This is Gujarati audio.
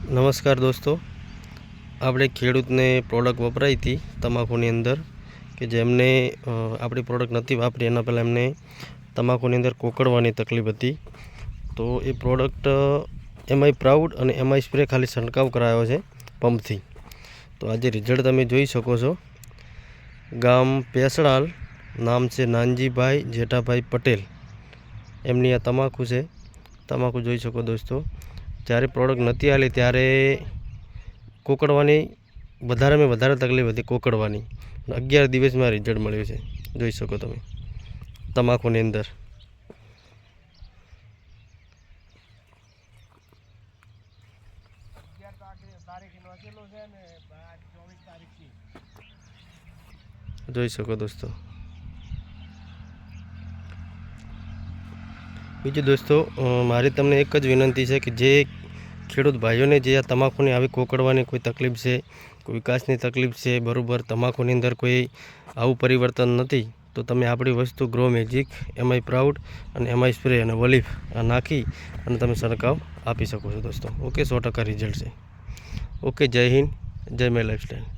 નમસ્કાર દોસ્તો, આપણે ખેડૂતને પ્રોડક્ટ વપરાઈ હતી તમાકુની અંદર કે જેમને આપણી પ્રોડક્ટ નથી વાપરી એના પહેલાં એમને તમાકુની અંદર કોકડવાની તકલીફ હતી. તો એ પ્રોડક્ટ એમઆઈ પ્રાઉડ અને એમઆઈ સ્પ્રે ખાલી છંટકાવ કરાયો છે પંપથી. તો આજે રિઝલ્ટ તમે જોઈ શકો છો. ગામ પેસડાલ, નામ છે નાનજીભાઈ જેઠાભાઈ પટેલ, એમની આ તમાકુ છે. તમાકુ જોઈ શકો દોસ્તો. જ્યારે પ્રોડક્ટ નથી આવેલી ત્યારે કોકડવાની વધારે તકલીફ હતી કોકડવાની. 11 દિવસમાં રિઝલ્ટ મળ્યું છે, જોઈ શકો તમે તમાકુની અંદર. જોઈ શકો દોસ્તો. બીજું દોસ્તો, મારી તમને એક જ વિનંતી છે કે જે ખેડૂત ભાઈઓને જે આ તમાકુની આવી કોકડવાની કોઈ તકલીફ છે, કોઈ વિકાસની તકલીફ છે, બરાબર, તમાકુની અંદર કોઈ આવું પરિવર્તન નથી, તો તમે આપણી વસ્તુ ગ્રો મેજિક, એમઆઈ પ્રાઉડ અને એમઆઈ સ્પ્રે અને વલીફ નાખી અને તમે છંટકાવ આપી શકો છો દોસ્તો. ઓકે, 100% રિઝલ્ટ છે. ઓકે, જય હિન્દ, જય માય લાઈફસ્ટાઈલ.